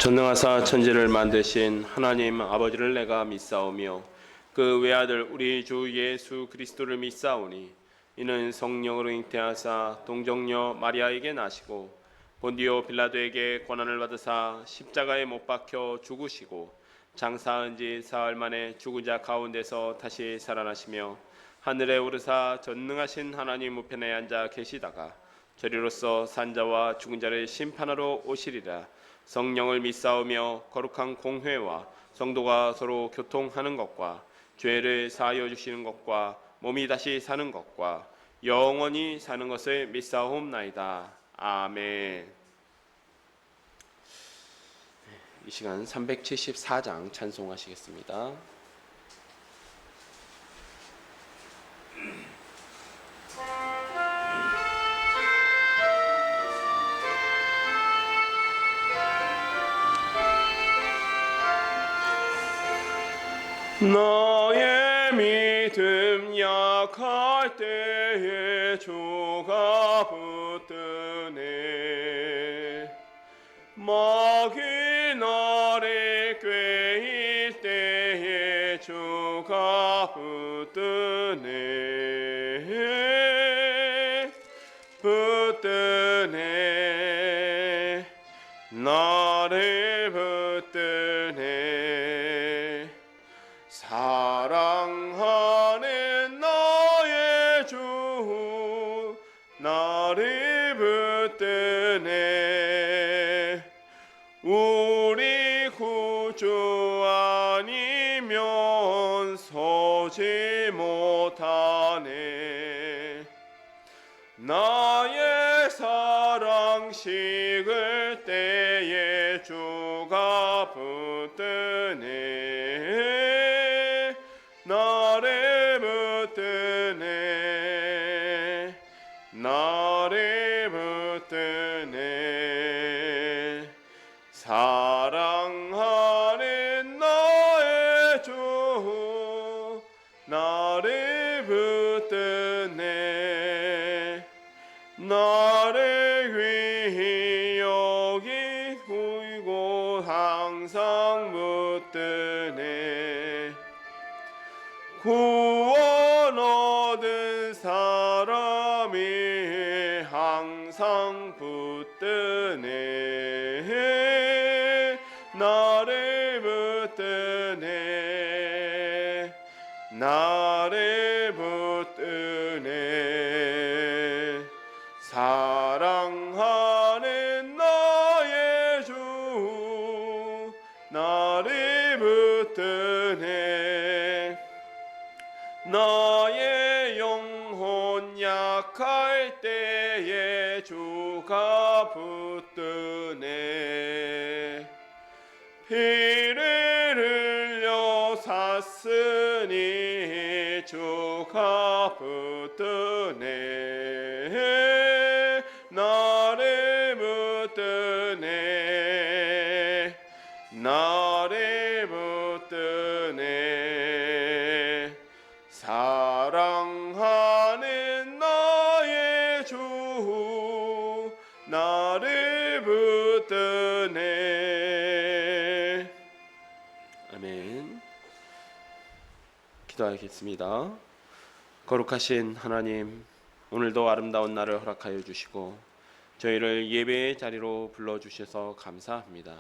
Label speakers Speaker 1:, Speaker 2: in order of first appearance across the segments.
Speaker 1: 전능하사 천지를 만드신 하나님 아버지를 내가 믿사오며 그 외아들 우리 주 예수 그리스도를 믿사오니 이는 성령으로 잉태하사 동정녀 마리아에게 나시고 본디오 빌라도에게 고난을 받으사 십자가에 못 박혀 죽으시고 장사한 지 사흘 만에 죽은 자 가운데서 다시 살아나시며 하늘에 오르사 전능하신 하나님 우편에 앉아 계시다가 저리로서 산자와 죽은 자를 심판하러 오시리라. 성령을 믿사오며 거룩한 공회와 성도가 서로 교통하는 것과 죄를 사하여 주시는 것과 몸이 다시 사는 것과 영원히 사는 것을 믿사옵나이다. 아멘. 이 시간 374장 찬송하시겠습니다. 나의 믿음 약할 때에 주가 붙드네. 마귀 나를 꾀일 때에 주가 붙드네. 붙드네. 나를 붙드네. 사랑하는 나의 주 나를 붙드네. 우리 구주 아니면 서지 못하네. 나의 사랑 식을 때에 주가 붙드네. 나를 붙드네. 나를 붙드네. 사랑하는 나의 주 나를 붙드네. 나를 위히 여기 보이고 항상 붙드네. 구원 얻은 사람이 항상 붙드네. 나를 붙드네. 나를 붙드네. 사랑하는 나의 주 나를 붙드네. 나의 영혼 약할 때에 주가 붙드네. 피를 흘려 샀으니 주가 붙드네. 나를 붙드네. 나를 붙드네. 사랑하는 나의 주 나를 붙드네. 아멘. 기도하겠습니다. 거룩하신 하나님, 오늘도 아름다운 날을 허락하여 주시고 저희를 예배의 자리로 불러주셔서 감사합니다.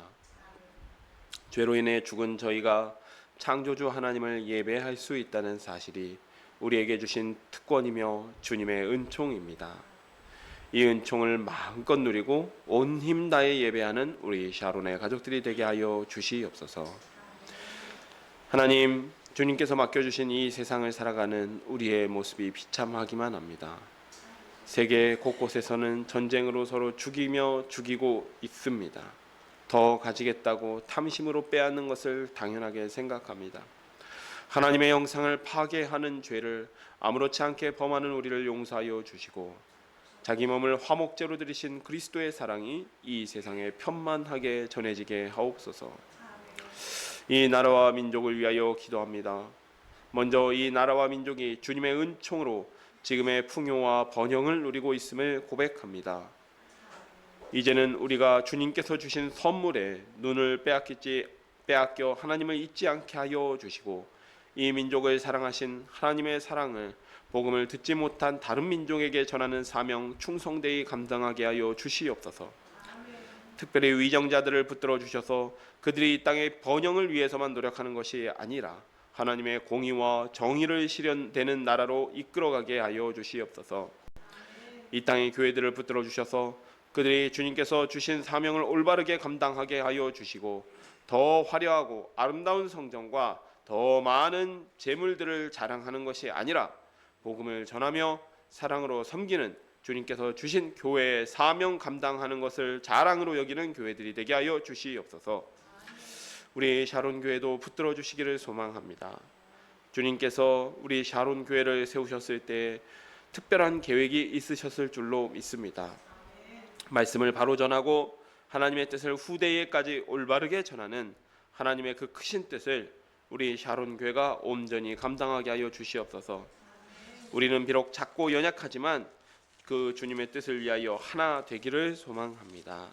Speaker 1: 죄로 인해 죽은 저희가 창조주 하나님을 예배할 수 있다는 사실이 우리에게 주신 특권이며 주님의 은총입니다. 이 은총을 마음껏 누리고 온 힘 다해 예배하는 우리 샤론의 가족들이 되게 하여 주시옵소서. 하나님, 주님께서 맡겨주신 이 세상을 살아가는 우리의 모습이 비참하기만 합니다. 세계 곳곳에서는 전쟁으로 서로 죽이며 죽이고 있습니다. 더 가지겠다고 탐심으로 빼앗는 것을 당연하게 생각합니다. 하나님의 형상을 파괴하는 죄를 아무렇지 않게 범하는 우리를 용서하여 주시고 자기 몸을 화목제로 드리신 그리스도의 사랑이 이 세상에 편만하게 전해지게 하옵소서. 이 나라와 민족을 위하여 기도합니다. 먼저 이 나라와 민족이 주님의 은총으로 지금의 풍요와 번영을 누리고 있음을 고백합니다. 이제는 우리가 주님께서 주신 선물에 눈을 빼앗겨 하나님을 잊지 않게 하여 주시고 이 민족을 사랑하신 하나님의 사랑을 복음을 듣지 못한 다른 민족에게 전하는 사명 충성되이 감당하게 하여 주시옵소서. 특별히 위정자들을 붙들어 주셔서 그들이 이 땅의 번영을 위해서만 노력하는 것이 아니라 하나님의 공의와 정의를 실현되는 나라로 이끌어가게 하여 주시옵소서. 이 땅의 교회들을 붙들어 주셔서 그들이 주님께서 주신 사명을 올바르게 감당하게 하여 주시고 더 화려하고 아름다운 성전과 더 많은 재물들을 자랑하는 것이 아니라 복음을 전하며 사랑으로 섬기는 주님께서 주신 교회의 사명 감당하는 것을 자랑으로 여기는 교회들이 되게 하여 주시옵소서. 우리 샤론 교회도 붙들어 주시기를 소망합니다. 주님께서 우리 샤론 교회를 세우셨을 때 특별한 계획이 있으셨을 줄로 믿습니다. 말씀을 바로 전하고 하나님의 뜻을 후대에까지 올바르게 전하는 하나님의 그 크신 뜻을 우리 샤론 교회가 온전히 감당하게 하여 주시옵소서. 우리는 비록 작고 연약하지만 그 주님의 뜻을 위하여 하나 되기를 소망합니다.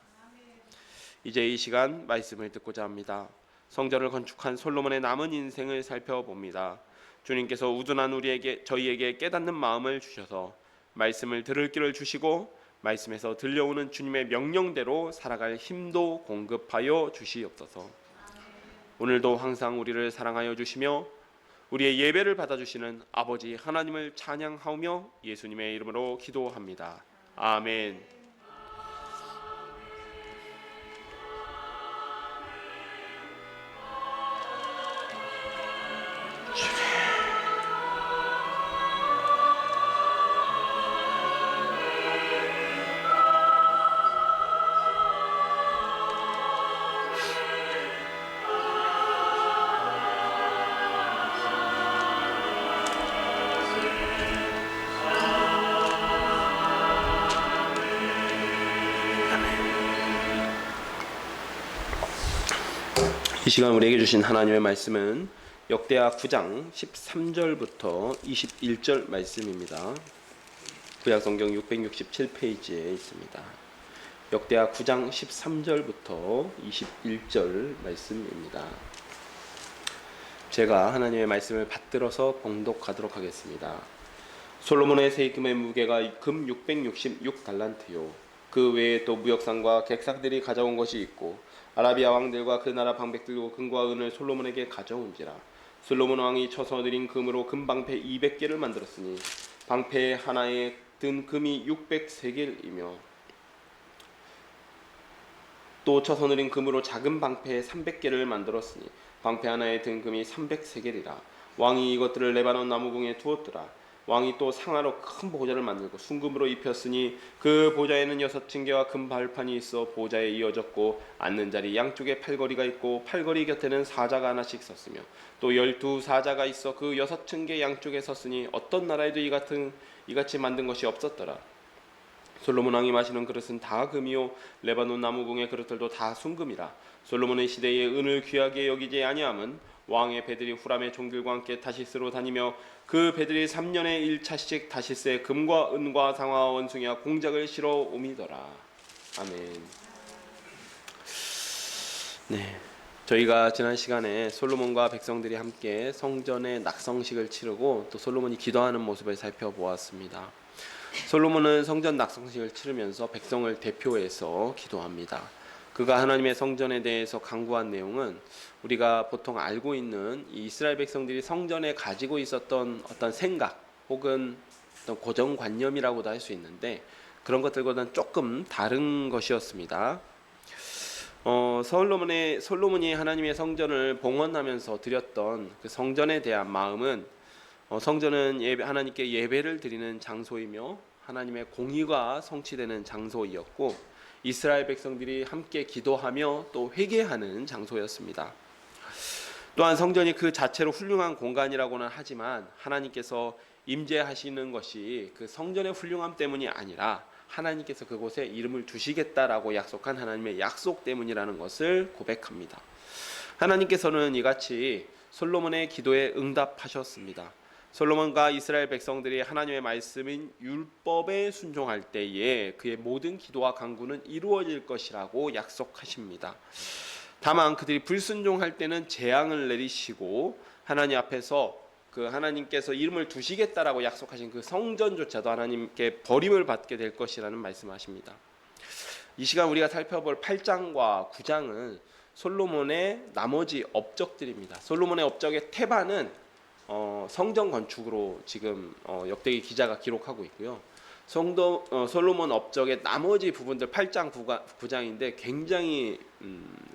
Speaker 1: 이제 이 시간 말씀을 듣고자 합니다. 성전을 건축한 솔로몬의 남은 인생을 살펴봅니다. 주님께서 우둔한 저희에게 깨닫는 마음을 주셔서 말씀을 들을 길을 주시고 말씀에서 들려오는 주님의 명령대로 살아갈 힘도 공급하여 주시옵소서. 오늘도 항상 우리를 사랑하여 주시며 우리의 예배를 받아주시는 아버지 하나님을 찬양하며 예수님의 이름으로 기도합니다. 아멘. 이 시간 우리에게 주신 하나님의 말씀은 역대하 9장 13절부터 21절 말씀입니다. 구약성경 667페이지에 있습니다. 역대하 9장 13절부터 21절 말씀입니다. 제가 하나님의 말씀을 받들어서 봉독하도록 하겠습니다. 솔로몬의 세금의 무게가 금 666달란트요. 그 외에 또 무역상과 객상들이 가져온 것이 있고 아라비아 왕들과 그 나라 방백들도 금과 은을 솔로몬에게 가져온지라. 솔로몬 왕이 쳐서 드린 금으로 금방패 200개를 만들었으니 방패 하나에 든 금이 600세겔이며 또 쳐서 드린 금으로 작은 방패 300개를 만들었으니 방패 하나에 든 금이 300세겔이라. 왕이 이것들을 레바논 나무궁에 두었더라. 왕이 또 상아로 큰 보좌를 만들고 순금으로 입혔으니 그 보좌에는 6층계와 금 발판이 있어 보좌에 이어졌고 앉는 자리 양쪽에 팔걸이가 있고 팔걸이 곁에는 사자가 하나씩 섰으며 또 12사자가 있어 그 6층계 양쪽에 섰으니 어떤 나라에도 이같이 만든 것이 없었더라. 솔로몬 왕이 마시는 그릇은 다 금이요 레바논 나무궁의 그릇들도 다 순금이라. 솔로몬의 시대에 은을 귀하게 여기지 아니함은 왕의 배들이 후람의 종들과 함께 다시스로 다니며 그 배들이 3년에 1차씩 다시스에 금과 은과 상아와 원숭이와 공작을 실어 옮이더라. 아멘. 네, 저희가 지난 시간에 솔로몬과 백성들이 함께 성전의 낙성식을 치르고 또 솔로몬이 기도하는 모습을 살펴보았습니다. 솔로몬은 성전 낙성식을 치르면서 백성을 대표해서 기도합니다. 그가 하나님의 성전에 대해서 강구한 내용은 우리가 보통 알고 있는 이 이스라엘 백성들이 성전에 가지고 있었던 어떤 생각 혹은 어떤 고정관념이라고도 할 수 있는데 그런 것들과는 조금 다른 것이었습니다. 솔로몬이 하나님의 성전을 봉헌하면서 드렸던 그 성전에 대한 마음은 성전은 하나님께 예배를 드리는 장소이며 하나님의 공의가 성취되는 장소이었고 이스라엘 백성들이 함께 기도하며 또 회개하는 장소였습니다. 또한 성전이 그 자체로 훌륭한 공간이라고는 하지만 하나님께서 임재하시는 것이 그 성전의 훌륭함 때문이 아니라 하나님께서 그곳에 이름을 두시겠다라고 약속한 하나님의 약속 때문이라는 것을 고백합니다. 하나님께서는 이같이 솔로몬의 기도에 응답하셨습니다. 솔로몬과 이스라엘 백성들이 하나님의 말씀인 율법에 순종할 때에 그의 모든 기도와 간구는 이루어질 것이라고 약속하십니다. 다만 그들이 불순종할 때는 재앙을 내리시고 하나님 앞에서 그 하나님께서 이름을 두시겠다라고 약속하신 그 성전조차도 하나님께 버림을 받게 될 것이라는 말씀하십니다. 이 시간 우리가 살펴볼 8장과 9장은 솔로몬의 나머지 업적들입니다. 솔로몬의 업적의 태반은 성전 건축으로 지금 역대기 기자가 기록하고 있고요. 솔로몬 업적의 나머지 부분들 8장 9장인데 굉장히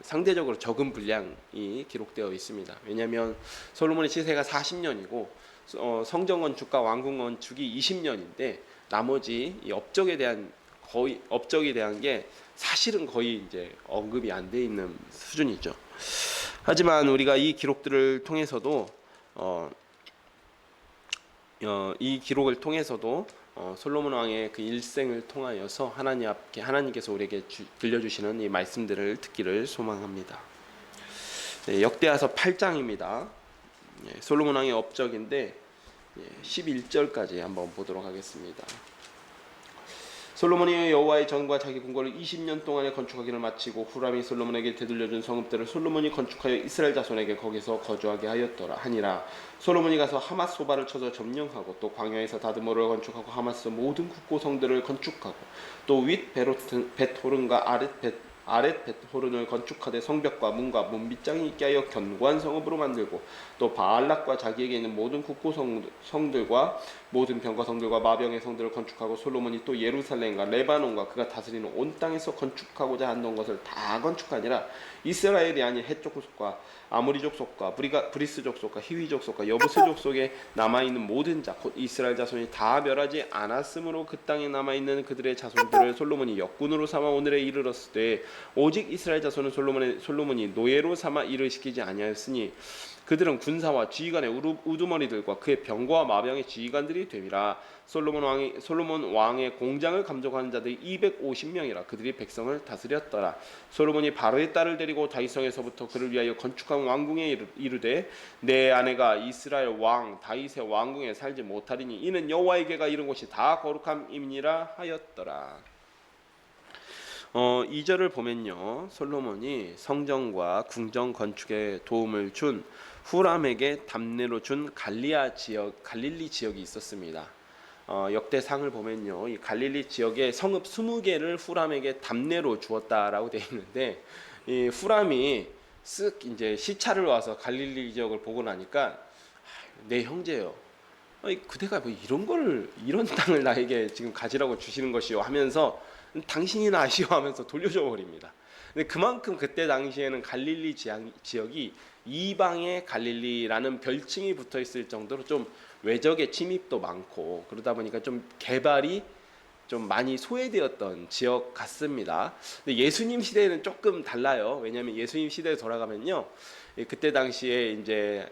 Speaker 1: 상대적으로 적은 분량이 기록되어 있습니다. 왜냐하면 솔로몬의 시세가 40년이고 성전 건축과 왕궁 건축이 20년인데 나머지 이 업적에 대한 게 사실은 거의 이제 언급이 안 돼 있는 수준이죠. 하지만 우리가 이 기록들을 통해서도 이 기록을 통해서도 솔로몬 왕의 그 일생을 통하여서 하나님께서 우리에게 들려주시는 이 말씀들을 듣기를 소망합니다. 네, 역대하서 8장입니다. 솔로몬 왕의 업적인데 11절까지 한번 보도록 하겠습니다. 솔로몬이 여호와의 전과 자기 궁궐을 20년 동안에 건축하기를 마치고 후람이 솔로몬에게 되돌려준 성읍들을 솔로몬이 건축하여 이스라엘 자손에게 거기서 거주하게 하였더라 하니라. 솔로몬이 가서 하맛 소바를 쳐서 점령하고 또 광야에서 다드모를 건축하고 하마스 모든 국고성들을 건축하고 또 윗 벳호른과 아랫 벳호른을 건축하되 성벽과 문과 문빗장이 있게 하여 견고한 성읍으로 만들고 또 바알락과 자기에게 있는 모든 국고성들과 모든 병과 성들과 마병의 성들을 건축하고 솔로몬이 또 예루살렘과 레바논과 그가 다스리는 온 땅에서 건축하고자 하던 것을 다 건축하니라. 이스라엘이 아닌 헷 족속과 아모리 족속과 브리스 족속과 히위 족속과 여부스 족속에 남아있는 모든 자 곧 이스라엘 자손이 다 멸하지 않았으므로 그 땅에 남아있는 그들의 자손들을 솔로몬이 역군으로 삼아 오늘에 이르렀을 때 오직 이스라엘 자손은 솔로몬이 노예로 삼아 일을 시키지 아니하였으니 그들은 군사와 지휘관의 우두머리들과 그의 병거와 마병의 지휘관들이 됨이라. 솔로몬 왕의 공장을 감독하는 자들이 250명이라. 그들이 백성을 다스렸더라. 솔로몬이 바로의 딸을 데리고 다윗성에서부터 그를 위하여 건축한 왕궁에 이르되 내 아내가 이스라엘 왕 다윗의 왕궁에 살지 못하리니 이는 여호와에게가 이른 곳이 다 거룩함이니라 하였더라. 2절을 보면요, 솔로몬이 성전과 궁정 건축에 도움을 준 후람에게 답례로 준 갈릴리 지역이 있었습니다. 역대상을 보면요, 이 갈릴리 지역의 성읍 20개를 후람에게 답례로 주었다라고 되어 있는데, 이 후람이 쓱 이제 시차를 와서 갈릴리 지역을 보고 나니까 내 형제요, 그대가 뭐 이런 땅을 나에게 지금 가지라고 주시는 것이요 하면서 당신이나 아시오 하면서 돌려줘 버립니다. 근데 그만큼 그때 당시에는 갈릴리 지역이 이방의 갈릴리라는 별칭이 붙어 있을 정도로 좀 외적의 침입도 많고 그러다 보니까 좀 개발이 좀 많이 소외되었던 지역 같습니다. 근데 예수님 시대에는 조금 달라요. 왜냐하면 예수님 시대에 돌아가면요, 그때 당시에 이제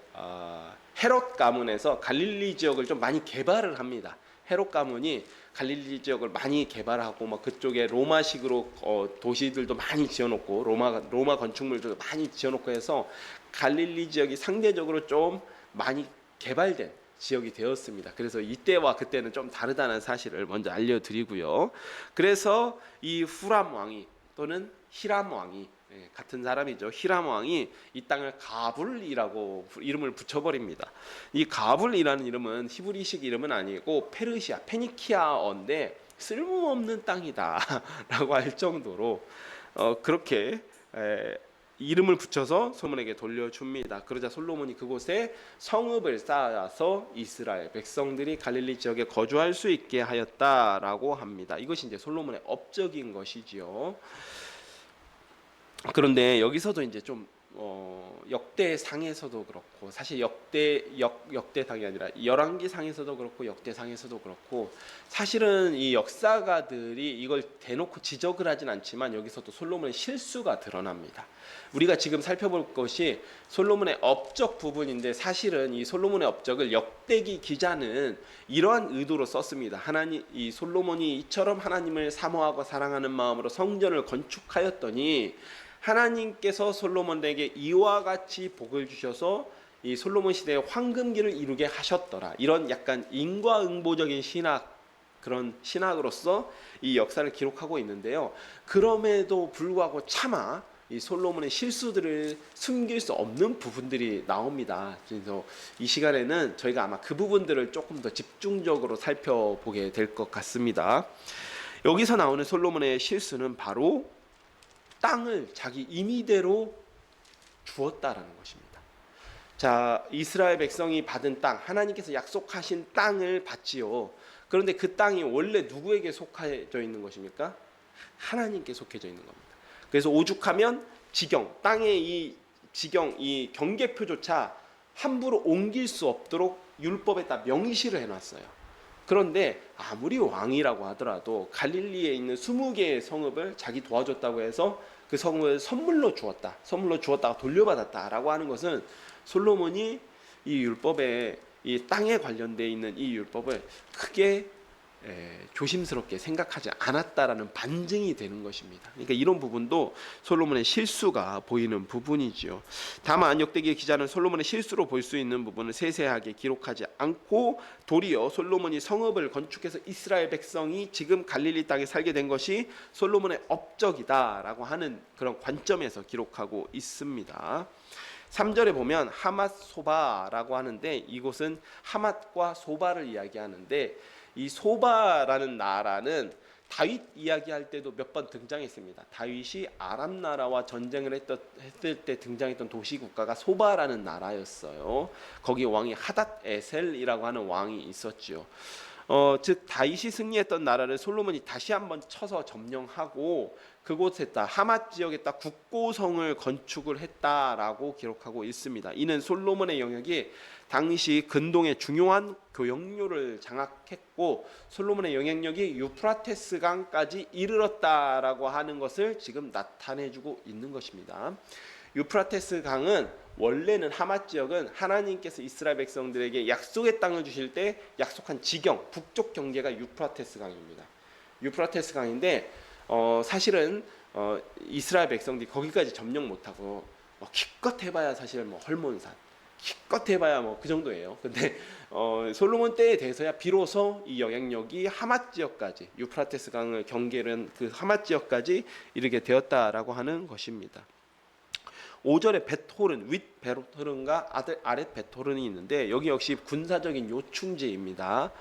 Speaker 1: 헤롯 가문에서 갈릴리 지역을 좀 많이 개발을 합니다. 헤롯 가문이 갈릴리 지역을 많이 개발하고 막 그쪽에 로마식으로 도시들도 많이 지어놓고 로마 건축물들도 많이 지어놓고 해서 갈릴리 지역이 상대적으로 좀 많이 개발된 지역이 되었습니다. 그래서 이때와 그때는 좀 다르다는 사실을 먼저 알려드리고요. 그래서 이 후람 왕이 또는 히람 왕이 같은 사람이죠. 히람 왕이 이 땅을 가불이라고 이름을 붙여버립니다. 이 가불이라는 이름은 히브리식 이름은 아니고 페니키아어인데 쓸모없는 땅이다라고 할 정도로 그렇게 이름을 붙여서 솔로몬에게 돌려줍니다. 그러자 솔로몬이 그곳에 성읍을 쌓아서 이스라엘 백성들이 갈릴리 지역에 거주할 수 있게 하였다라고 합니다. 이것이 이제 솔로몬의 업적인 것이지요. 그런데 여기서도 이제 좀 역대상에서도 그렇고 사실 역대상이 아니라 열왕기상에서도 그렇고 역대상에서도 그렇고 사실은 이 역사가들이 이걸 대놓고 지적을 하진 않지만 여기서도 솔로몬의 실수가 드러납니다. 우리가 지금 살펴볼 것이 솔로몬의 업적 부분인데 사실은 이 솔로몬의 업적을 역대기 기자는 이러한 의도로 썼습니다. 이 솔로몬이 이처럼 하나님을 사모하고 사랑하는 마음으로 성전을 건축하였더니 하나님께서 솔로몬에게 이와 같이 복을 주셔서 이 솔로몬 시대에 황금기를 이루게 하셨더라. 이런 약간 인과응보적인 신학, 그런 신학으로서 이 역사를 기록하고 있는데요. 그럼에도 불구하고 차마 이 솔로몬의 실수들을 숨길 수 없는 부분들이 나옵니다. 그래서 이 시간에는 저희가 아마 그 부분들을 조금 더 집중적으로 살펴보게 될 것 같습니다. 여기서 나오는 솔로몬의 실수는 바로 땅을 자기 임의대로 주었다라는 것입니다. 자, 이스라엘 백성이 받은 땅, 하나님께서 약속하신 땅을 받지요. 그런데 그 땅이 원래 누구에게 속해져 있는 것입니까? 하나님께 속해져 있는 겁니다. 그래서 오죽하면 지경, 땅의 이 지경, 이 경계표조차 함부로 옮길 수 없도록 율법에다 명시를 해놨어요. 그런데 아무리 왕이라고 하더라도 갈릴리에 있는 20개의 성읍을 자기 도와줬다고 해서 그 성읍을 선물로 주었다가 돌려받았다라고 하는 것은 솔로몬이 이 율법에, 이 땅에 관련되어 있는 이 율법을 크게 조심스럽게 생각하지 않았다라는 반증이 되는 것입니다. 그러니까 이런 부분도 솔로몬의 실수가 보이는 부분이지요. 다만 역대기 기자는 솔로몬의 실수로 볼 수 있는 부분을 세세하게 기록하지 않고 도리어 솔로몬이 성읍을 건축해서 이스라엘 백성이 지금 갈릴리 땅에 살게 된 것이 솔로몬의 업적이다라고 하는 그런 관점에서 기록하고 있습니다. 3절에 보면 하맛 소바라고 하는데 이곳은 하맛과 소바를 이야기하는데 이 소바라는 나라는 다윗 이야기할 때도 몇 번 등장했습니다. 다윗이 아람 나라와 전쟁을 했을 때 등장했던 도시 국가가 소바라는 나라였어요. 거기 왕이 하닷 에셀이라고 하는 왕이 있었죠. 즉 다윗이 승리했던 나라를 솔로몬이 다시 한번 쳐서 점령하고 그곳에다 하맛 지역에다 국고성을 건축을 했다라고 기록하고 있습니다. 이는 솔로몬의 영역이 당시 근동의 중요한 교역로를 장악했고 솔로몬의 영향력이 유프라테스 강까지 이르렀다라고 하는 것을 지금 나타내주고 있는 것입니다. 유프라테스 강은 원래는 하맛 지역은 하나님께서 이스라엘 백성들에게 약속의 땅을 주실 때 약속한 지경, 북쪽 경계가 유프라테스 강입니다. 유프라테스 강인데 사실은 이스라엘 백성들이 거기까지 점령 못하고 기껏 해봐야 사실 헐몬산, 기껏 해봐야 그 정도예요. 근데 솔로몬 때에 대해서야 비로소 이 영향력이 하맛 지역까지, 유프라테스 강을 경계는 그 하맛 지역까지 이르게 되었다라고 하는 것입니다. 5절에 베토른, 윗 베토른과 아랫 베토른이 있는데 여기 역시 군사적인 요충지입니다.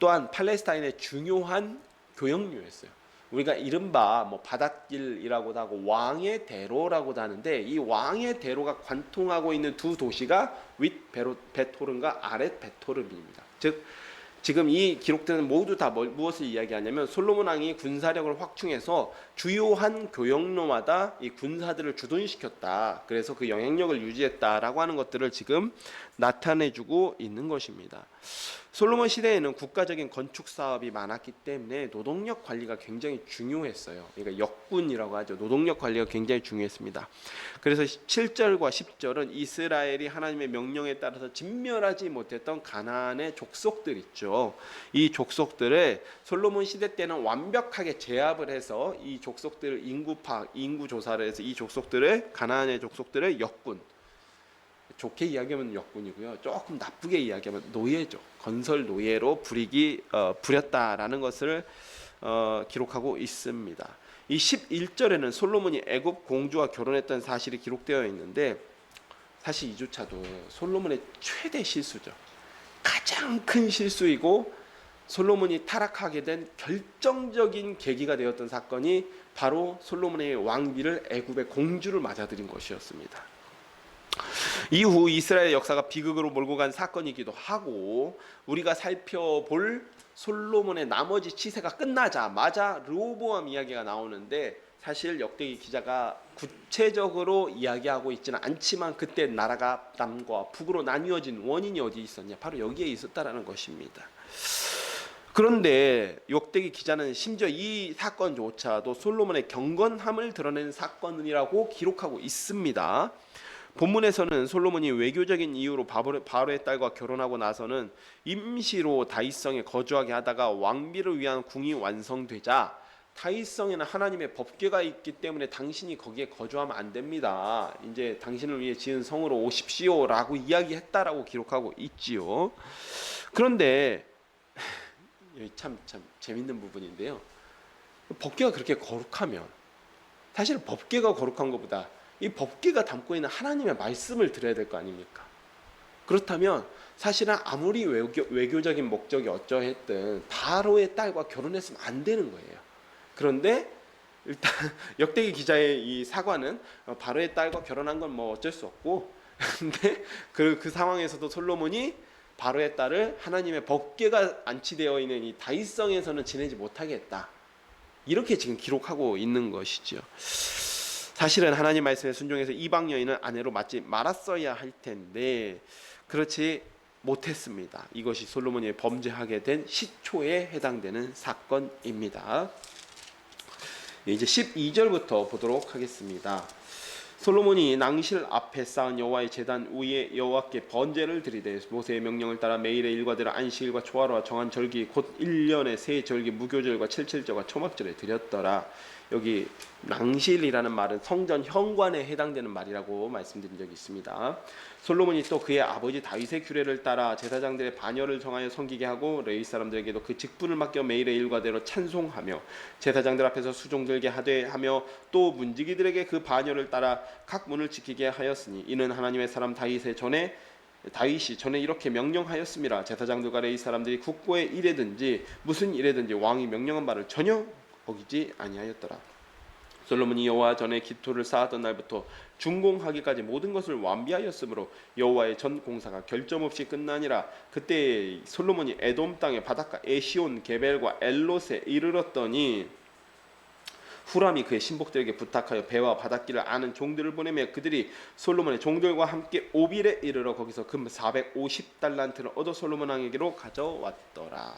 Speaker 1: 또한 팔레스타인의 중요한 교역로였어요. 우리가 이른바 바닷길이라고도 하고 왕의 대로라고도 하는데 이 왕의 대로가 관통하고 있는 두 도시가 윗 베토른과 아랫 베토른입니다. 즉 지금 이 기록들은 모두 다 무엇을 이야기하냐면 솔로몬 왕이 군사력을 확충해서 주요한 교역로마다 이 군사들을 주둔시켰다. 그래서 그 영향력을 유지했다라고 하는 것들을 지금 나타내주고 있는 것입니다. 솔로몬 시대에는 국가적인 건축 사업이 많았기 때문에 노동력 관리가 굉장히 중요했어요. 그러니까 역군이라고 하죠. 노동력 관리가 굉장히 중요했습니다. 그래서 7절과 10절은 이스라엘이 하나님의 명령에 따라서 진멸하지 못했던 가나안의 족속들 있죠. 이 족속들을 솔로몬 시대 때는 완벽하게 제압을 해서 이 족속들을 인구 조사를 해서 이 족속들을 가나안의 족속들을 역군, 좋게 이야기하면 역군이고요. 조금 나쁘게 이야기하면 노예죠. 건설 노예로 부렸다라는 것을 기록하고 있습니다. 이 11절에는 솔로몬이 애굽 공주와 결혼했던 사실이 기록되어 있는데 사실 이조차도 솔로몬의 최대 실수죠. 가장 큰 실수이고 솔로몬이 타락하게 된 결정적인 계기가 되었던 사건이 바로 솔로몬의 왕비를 애굽의 공주를 맞아들인 것이었습니다. 이후 이스라엘 역사가 비극으로 몰고 간 사건이기도 하고 우리가 살펴볼 솔로몬의 나머지 치세가 끝나자마자 르호보암 이야기가 나오는데 사실 역대기 기자가 구체적으로 이야기하고 있지는 않지만 그때 나라가 남과 북으로 나뉘어진 원인이 어디 있었냐? 바로 여기에 있었다라는 것입니다. 그런데 역대기 기자는 심지어 이 사건조차도 솔로몬의 경건함을 드러낸 사건이라고 기록하고 있습니다. 본문에서는 솔로몬이 외교적인 이유로 바로의 딸과 결혼하고 나서는 임시로 다윗성에 거주하게 하다가 왕비를 위한 궁이 완성되자 다윗성에는 하나님의 법궤가 있기 때문에 당신이 거기에 거주하면 안 됩니다. 이제 당신을 위해 지은 성으로 오십시오라고 이야기했다라고 기록하고 있지요. 그런데 참 재밌는 부분인데요. 법궤가 그렇게 거룩하면 사실 법궤가 거룩한 것보다 이 법궤가 담고 있는 하나님의 말씀을 들어야 될 거 아닙니까? 그렇다면 사실은 아무리 외교적인 목적이 어쩌했든 바로의 딸과 결혼했으면 안 되는 거예요. 그런데 일단 역대기 기자의 이 사과는 바로의 딸과 결혼한 건 뭐 어쩔 수 없고, 근데 그 상황에서도 솔로몬이 바로의 딸을 하나님의 법궤가 안치되어 있는 이 다윗성에서는 지내지 못하게 했다, 이렇게 지금 기록하고 있는 것이죠. 사실은 하나님 말씀에 순종해서 이방 여인을 아내로 맞지 말았어야 할 텐데 그렇지 못했습니다. 이것이 솔로몬이 범죄하게 된 시초에 해당되는 사건입니다. 이제 12절부터 보도록 하겠습니다. 솔로몬이 낭실 앞에 쌓은 여호와의 제단 위에 여호와께 번제를 드리되 모세의 명령을 따라 매일의 일과대로 안식일과 초하루와 정한 절기 곧 1년의 세 절기 무교절과 칠칠절과 초막절에 드렸더라. 여기 낭실이라는 말은 성전 현관에 해당되는 말이라고 말씀드린 적이 있습니다. 솔로몬이 또 그의 아버지 다윗의 규례를 따라 제사장들의 반열을 정하여 섬기게 하고 레위 사람들에게도 그 직분을 맡겨 매일의 일과대로 찬송하며 제사장들 앞에서 수종 들게 하되 하며 또 문지기들에게 그 반열을 따라 각 문을 지키게 하였으니 이는 하나님의 사람 다윗이 전에 이렇게 명령하였음이라. 제사장들과 레위 사람들이 국고의 일에든지 무슨 일에든지 왕이 명령한 바를 전혀 어기지 아니하였더라. 솔로몬이 여호와 전에 기토를 쌓았던 날부터 준공하기까지 모든 것을 완비하였으므로 여호와의 전 공사가 결점 없이 끝나니라. 그때 솔로몬이 에돔 땅의 바닷가 에시온 게벨과 엘롯에 이르렀더니 후람이 그의 신복들에게 부탁하여 배와 바닷길을 아는 종들을 보내며 그들이 솔로몬의 종들과 함께 오빌에 이르러 거기서 금 450달란트를 얻어 솔로몬 왕에게로 가져왔더라.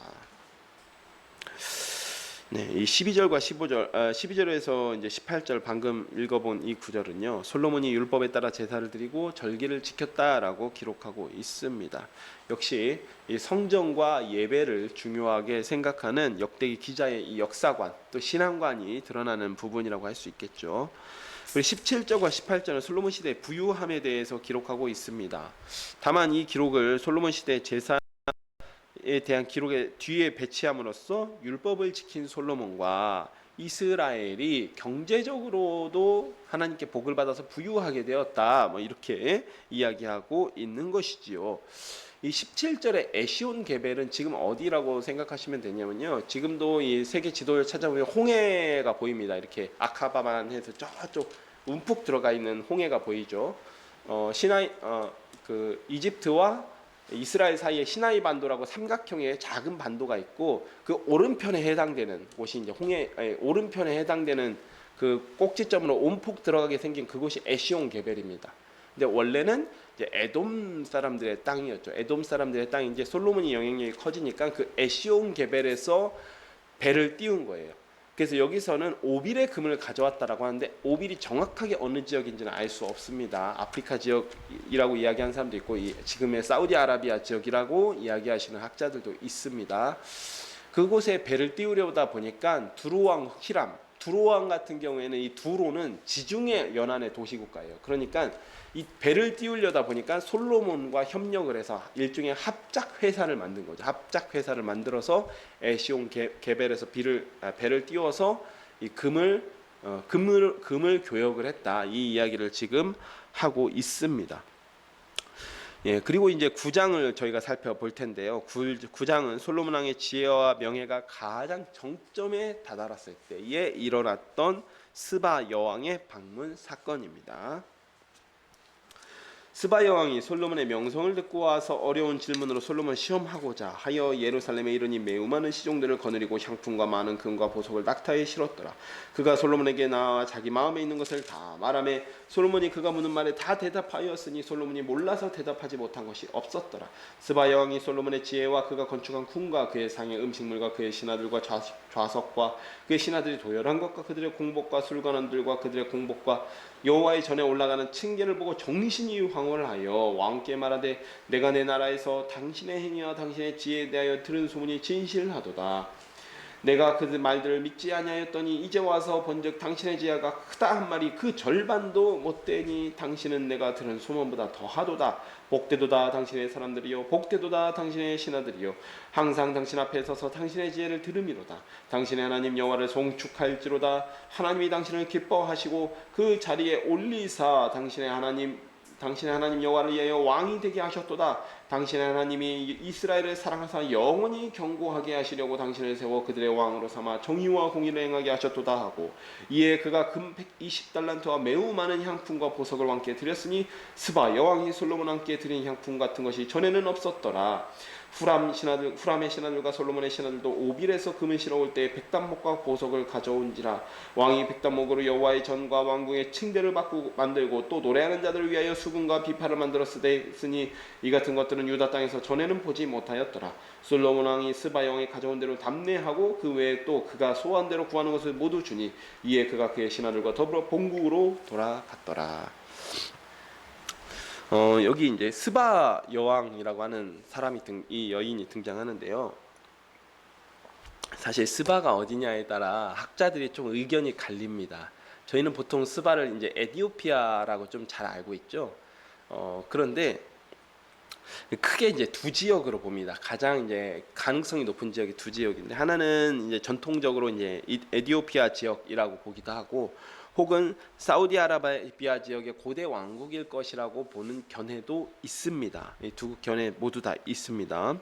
Speaker 1: 네, 이 12절과 15절, 12절에서 이제 18절 방금 읽어본 이 구절은요, 솔로몬이 율법에 따라 제사를 드리고 절기를 지켰다라고 기록하고 있습니다. 역시 이 성전과 예배를 중요하게 생각하는 역대기 기자의 이 역사관, 또 신앙관이 드러나는 부분이라고 할 수 있겠죠. 그리고 17절과 18절은 솔로몬 시대의 부유함에 대해서 기록하고 있습니다. 다만 이 기록을 솔로몬 시대 제사 에 대한 기록의 뒤에 배치함으로써 율법을 지킨 솔로몬과 이스라엘이 경제적으로도 하나님께 복을 받아서 부유하게 되었다, 뭐 이렇게 이야기하고 있는 것이지요. 이 17절의 에시온 게벨은 지금 어디라고 생각하시면 되냐면요, 지금도 이 세계 지도를 찾아보면 홍해가 보입니다. 이렇게 아카바만 해서 저쪽 움푹 들어가 있는 홍해가 보이죠. 시나이 그 이집트와 이스라엘 사이에 시나이 반도라고 삼각형의 작은 반도가 있고 그 오른편에 해당되는 곳이 이제 홍해 오른편에 해당되는 그 꼭지점으로 온폭 들어가게 생긴 그곳이 에시온 게벨입니다. 근데 원래는 이제 에돔 사람들의 땅이었죠. 에돔 사람들의 땅이 이제 솔로몬이 영향력이 커지니까 그 에시온 게벨에서 배를 띄운 거예요. 그래서 여기서는 오빌의 금을 가져왔다라고 하는데 오빌이 정확하게 어느 지역인지는 알 수 없습니다. 아프리카 지역이라고 이야기하는 사람도 있고 지금의 사우디아라비아 지역이라고 이야기하시는 학자들도 있습니다. 그곳에 배를 띄우려다 보니까 두로왕 히람, 두로왕 같은 경우에는 이 두로는 지중해 연안의 도시국가예요. 그러니까 이 배를 띄우려다 보니까 솔로몬과 협력을 해서 일종의 합작 회사를 만든 거죠. 합작 회사를 만들어서 에시온 게벨에서 배를 띄워서 이 금을 교역을 했다, 이 이야기를 지금 하고 있습니다. 예, 그리고 이제 9장을 저희가 살펴볼 텐데요. 9장은 솔로몬 왕의 지혜와 명예가 가장 정점에 다다랐을 때에 일어났던 스바 여왕의 방문 사건입니다. 스바 여왕이 솔로몬의 명성을 듣고 와서 어려운 질문으로 솔로몬을 시험하고자 하여 예루살렘에 이르니 매우 많은 시종들을 거느리고 향품과 많은 금과 보석을 낙타에 실었더라. 그가 솔로몬에게 나와 자기 마음에 있는 것을 다 말하매 솔로몬이 그가 묻는 말에 다 대답하였으니 솔로몬이 몰라서 대답하지 못한 것이 없었더라. 스바 여왕이 솔로몬의 지혜와 그가 건축한 궁과 그의 상의 음식물과 그의 신하들과 좌석과 그의 신하들이 도열한 것과 그들의 공복과 술관원들과 그들의 공복과 여호와의 전에 올라가는 층계를 보고 정신이 황홀하여 왕께 말하되 내가 내 나라에서 당신의 행위와 당신의 지혜에 대하여 들은 소문이 진실하도다. 내가 그 말들을 믿지 아니하였더니 이제 와서 본즉 당신의 지혜가 크다 한 말이 그 절반도 못되니 당신은 내가 들은 소문보다 더하도다. 복되도다 당신의 사람들이요 복되도다 당신의 신하들이요 항상 당신 앞에 서서 당신의 지혜를 들음이로다. 당신의 하나님 여호와를 송축할지로다. 하나님이 당신을 기뻐하시고 그 자리에 올리사 당신의 하나님 여호와를 위하여 왕이 되게 하셨도다. 당신의 하나님이 이스라엘을 사랑하사 영원히 경고하게 하시려고 당신을 세워 그들의 왕으로 삼아 정의와 공의를 행하게 하셨도다 하고 이에 그가 금 120달란트와 매우 많은 향품과 보석을 왕께 드렸으니 스바 여왕이 솔로몬 왕께 드린 향품 같은 것이 전에는 없었더라. 후람의 신하들과 솔로몬의 신하들도 오빌에서 금을 실어올 때 백단목과 보석을 가져온지라. 왕이 백단목으로 여호와의 전과 왕궁의 층대를 만들고 또 노래하는 자들을 위하여 수금과 비파를 만들었으니 이 같은 것들은 유다 땅에서 전에는 보지 못하였더라. 솔로몬 왕이 스바 여왕이 가져온 대로 담례하고 그 외에 또 그가 소한 대로 구하는 것을 모두 주니 이에 그가 그의 신하들과 더불어 본국으로 돌아갔더라. 여기 이제 스바 여왕이라고 하는 이 여인이 등장하는데요. 사실 스바가 어디냐에 따라 학자들이 좀 의견이 갈립니다. 저희는 보통 스바를 이제 에티오피아라고 좀 잘 알고 있죠. 그런데 크게 이제 두 지역으로 봅니다. 가장 이제 가능성이 높은 지역이 두 지역인데 하나는 이제 전통적으로 이제 에티오피아 지역이라고 보기도 하고 혹은 사우디아라비아 지역의 고대 왕국일 것이라고 보는 견해도 있습니다. 이 두 견해 모두 다 있습니다.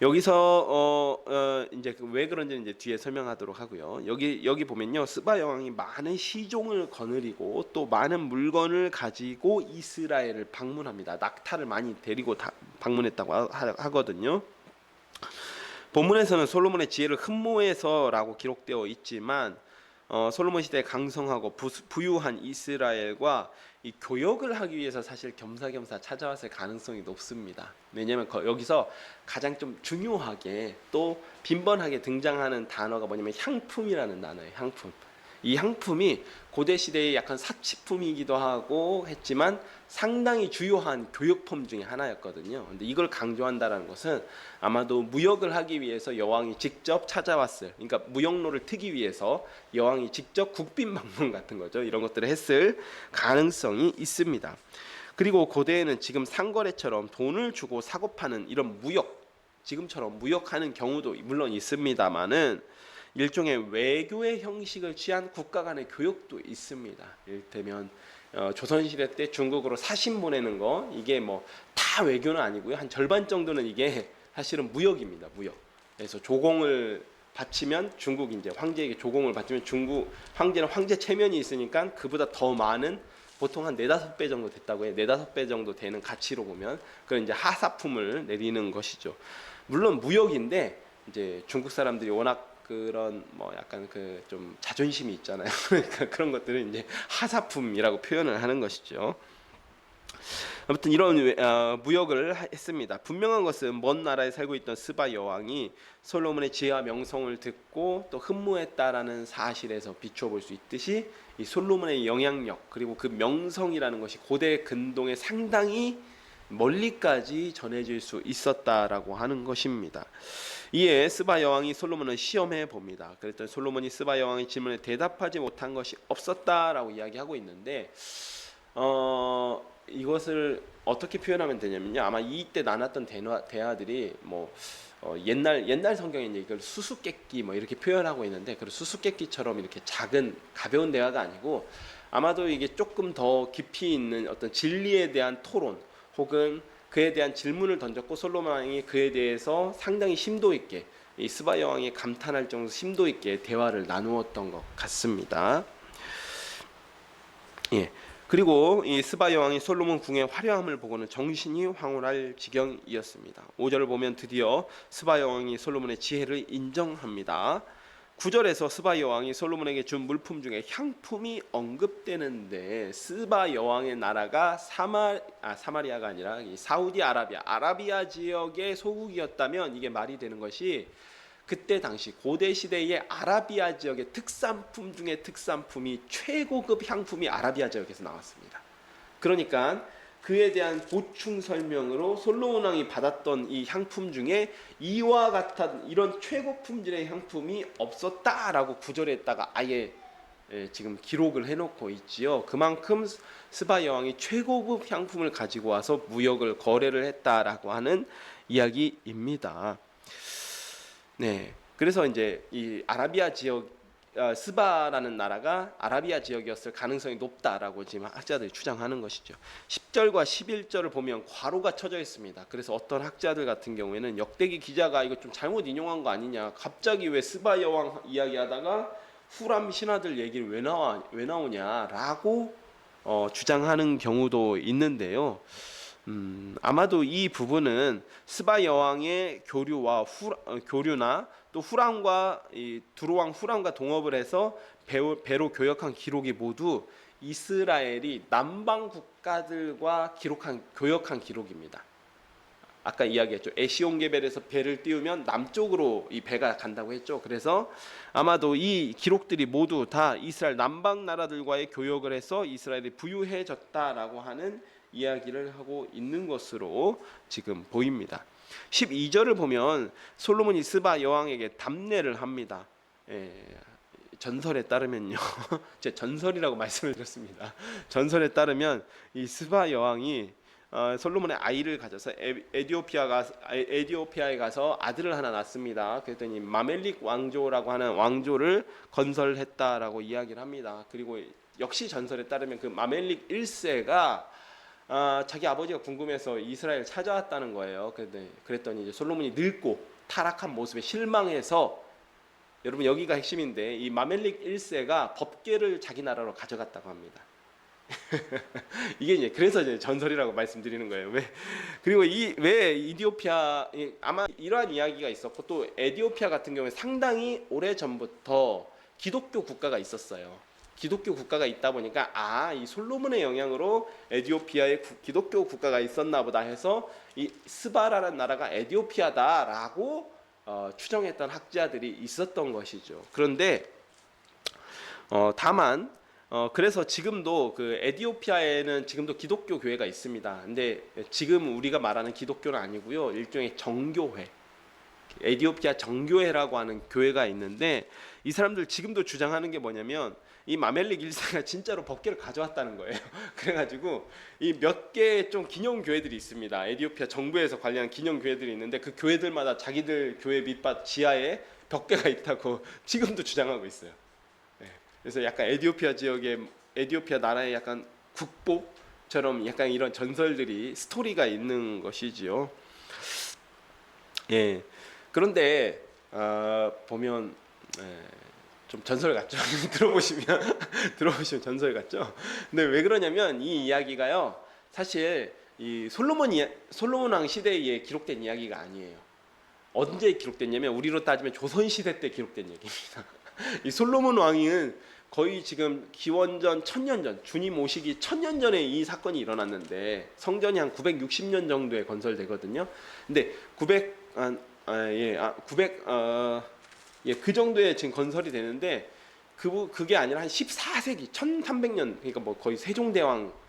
Speaker 1: 여기서 이제 왜 그런지 이제 뒤에 설명하도록 하고요. 여기 보면요, 스바 여왕이 많은 시종을 거느리고 또 많은 물건을 가지고 이스라엘을 방문합니다. 낙타를 많이 데리고 방문했다고 하거든요. 본문에서는 솔로몬의 지혜를 흠모해서라고 기록되어 있지만 솔로몬 시대에 강성하고 부유한 이스라엘과 이 교역을 하기 위해서 사실 겸사겸사 찾아왔을 가능성이 높습니다. 왜냐하면 여기서 가장 좀 중요하게 또 빈번하게 등장하는 단어가 뭐냐면 향품이라는 단어예요. 향품. 이 향품이 고대 시대의 약간 사치품이기도 하고 했지만 상당히 주요한 교역품 중에 하나였거든요. 근데 이걸 강조한다는 것은 아마도 무역을 하기 위해서 여왕이 직접 찾아왔을, 그러니까 무역로를 트기 위해서 여왕이 직접 국빈 방문 같은 거죠. 이런 것들을 했을 가능성이 있습니다. 그리고 고대에는 지금 상거래처럼 돈을 주고 사고 파는 이런 무역, 지금처럼 무역하는 경우도 물론 있습니다만은 일종의 외교의 형식을 취한 국가 간의 교역도 있습니다. 이를테면 조선시대 때 중국으로 사신 보내는 거, 이게 뭐 다 외교는 아니고요. 한 절반 정도는 이게 사실은 무역입니다. 무역. 그래서 조공을 바치면 중국 이제 황제에게 조공을 바치면 중국 황제는 황제 체면이 있으니까 그보다 더 많은, 보통 한 4-5배 정도 됐다고 해요. 4-5배 정도 되는 가치로 보면 그런 이제 하사품을 내리는 것이죠. 물론 무역인데 이제 중국 사람들이 워낙 그런 뭐 약간 그 좀 자존심이 있잖아요. 그러니까 그런 것들을 이제 하사품이라고 표현을 하는 것이죠. 아무튼 이런 무역을 했습니다. 분명한 것은 먼 나라에 살고 있던 스바 여왕이 솔로몬의 지혜와 명성을 듣고 또 흠모했다라는 사실에서 비추어 볼 수 있듯이 이 솔로몬의 영향력 그리고 그 명성이라는 것이 고대 근동에 상당히 멀리까지 전해질 수 있었다라고 하는 것입니다. 이에 스바 여왕이 솔로몬을 시험해 봅니다. 그랬더니 솔로몬이 스바 여왕의 질문에 대답하지 못한 것이 없었다라고 이야기하고 있는데 이것을 어떻게 표현하면 되냐면요. 아마 이때 나눴던 대화들이 뭐 옛날 성경에 이제 이걸 수수께끼 뭐 이렇게 표현하고 있는데 그 수수께끼처럼 이렇게 작은 가벼운 대화가 아니고 아마도 이게 조금 더 깊이 있는 어떤 진리에 대한 토론 혹은 그에 대한 질문을 던졌고 솔로몬 왕이 그에 대해서 상당히 심도 있게 이 스바 여왕이 감탄할 정도로 심도 있게 대화를 나누었던 것 같습니다. 예. 그리고 이 스바 여왕이 솔로몬 궁의 화려함을 보고는 정신이 황홀할 지경이었습니다. 5절을 보면 드디어 스바 여왕이 솔로몬의 지혜를 인정합니다. 9절에서 스바 여왕이 솔로몬에게 준 물품 중에 향품이 언급되는데 스바 여왕의 나라가 사마리아가 아니라 이 아라비아 지역의 소국이었다면 이게 말이 되는 것이 그때 당시 고대 시대의 아라비아 지역의 특산품 중에 특산품이 최고급 향품이 아라비아 지역에서 나왔습니다. 그러니까 그에 대한 보충 설명으로 솔로몬 왕이 받았던 이 향품 중에 이와 같은 이런 최고 품질의 향품이 없었다라고 구절에다가 아예 지금 기록을 해놓고 있지요. 그만큼 스바 여왕이 최고급 향품을 가지고 와서 무역을 거래를 했다라고 하는 이야기입니다. 네, 그래서 이제 이 아라비아 지역 스바라는 나라가 아라비아 지역이었을 가능성이 높다라고 지금 학자들이 주장하는 것이죠. 10절과 11절을 보면 괄호가 쳐져 있습니다. 그래서 어떤 학자들 같은 경우에는 역대기 기자가 이거 좀 잘못 인용한 거 아니냐, 갑자기 왜 스바 여왕 이야기하다가 후람 신하들 얘기를 왜 나오냐라고 주장하는 경우도 있는데요. 아마도 이 부분은 스바 여왕의 교류나 또 후람과 두로왕 후람과 동업을 해서 배로 교역한 기록이 모두 이스라엘이 남방 국가들과 교역한 기록입니다. 아까 이야기했죠. 에시온게벨에서 배를 띄우면 남쪽으로 이 배가 간다고 했죠. 그래서 아마도 이 기록들이 모두 다 이스라엘 남방 나라들과의 교역을 해서 이스라엘이 부유해졌다라고 하는 이야기를 하고 있는 것으로 지금 보입니다. 12절을 보면 솔로몬이 스바 여왕에게 답례를 합니다. 전설에 따르면요. 제 전설이라고 말씀을 드렸습니다. 전설에 따르면 이 스바 여왕이 솔로몬의 아이를 가져서 에디오피아에 가서 아들을 하나 낳습니다. 그랬더니 마멜릭 왕조라고 하는 왕조를 건설했다라고 이야기를 합니다. 그리고 역시 전설에 따르면 그 마멜릭 1세가 자기 아버지가 궁금해서 이스라엘 찾아왔다는 거예요. 그랬더니 이제 솔로몬이 늙고 타락한 모습에 실망해서, 여러분 여기가 핵심인데, 이 마멜릭 1세가 법궤를 자기 나라로 가져갔다고 합니다. 이게 이제 그래서 이제 전설이라고 말씀드리는 거예요. 그리고 왜 이디오피아, 아마 이러한 이야기가 있었고, 또 에디오피아 같은 경우에 상당히 오래 전부터 기독교 국가가 있었어요. 기독교 국가가 있다 보니까 이 솔로몬의 영향으로 에디오피아에 기독교 국가가 있었나 보다 해서 이 스바라라는 나라가 에디오피아다라고 추정했던 학자들이 있었던 것이죠. 그런데 다만 그래서 지금도 그 에디오피아에는 지금도 기독교 교회가 있습니다. 근데 지금 우리가 말하는 기독교는 아니고요. 일종의 정교회, 에디오피아 정교회라고 하는 교회가 있는데, 이 사람들 지금도 주장하는 게 뭐냐면 이 마멜릭 1세가 진짜로 법궤를 가져왔다는 거예요. 그래가지고 이 몇 개의 좀 기념 교회들이 있습니다. 에디오피아 정부에서 관리하는 기념 교회들이 있는데, 그 교회들마다 자기들 교회 밑밭 지하에 법궤가 있다고 지금도 주장하고 있어요. 그래서 약간 에디오피아 지역의 에디오피아 나라의 약간 국보처럼 약간 이런 전설들이 스토리가 있는 것이지요. 그런데 보면 좀 전설 같죠. 들어보시면 전설 같죠. 근데 왜 그러냐면 이 이야기가요, 사실 이 솔로몬 왕 시대에 기록된 이야기가 아니에요. 언제 기록됐냐면 우리로 따지면 조선 시대 때 기록된 얘기입니다. 이 솔로몬 왕은 거의 지금 기원전 1000년 전, 주님 오시기 1000년 전에 이 사건이 일어났는데, 성전이 한 960년 정도에 건설되거든요. 근데 그 정도에 지금 건설이 되는데, 그게 아니라 한 14세기 1300년, 그러니까 뭐 거의 세종대왕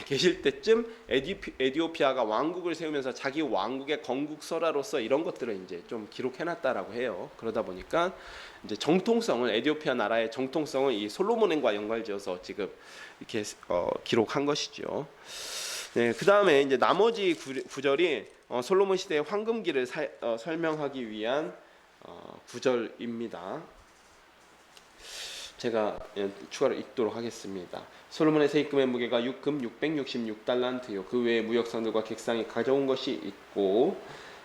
Speaker 1: 계실 때쯤 에디오피아가 왕국을 세우면서 자기 왕국의 건국설화로서 이런 것들을 이제 좀 기록해놨다라고 해요. 그러다 보니까 이제 에디오피아 나라의 정통성을 이 솔로몬과 연관지어서 지금 이렇게 기록한 것이죠. 그 다음에 이제 나머지 구절이 솔로몬 시대의 황금기를 설명하기 위한 구절입니다. 제가 추가로 읽도록 하겠습니다. 솔로몬의 세입금의 무게가 금 666달란트요. 그 외에 무역상들과 객상이 가져온 것이 있고,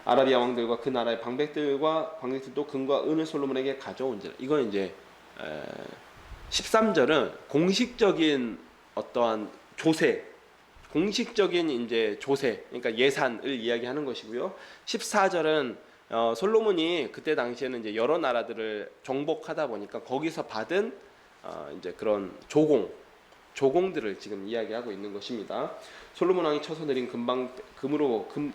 Speaker 1: 아라비아 왕들과 그 나라의 방백들과 광객들도 금과 은을 솔로몬에게 가져온지라. 이건 이제 13절은 공식적인 어떠한 공식적인 이제 조세, 그러니까 예산을 이야기하는 것이고요. 14절은 솔로몬이 그때 당시에는 이제 여러 나라들을 정복하다 보니까 거기서 받은 이제 그런 조공들을 지금 이야기하고 있는 것입니다. 솔로몬 왕이 쳐서 내린 금으로 큰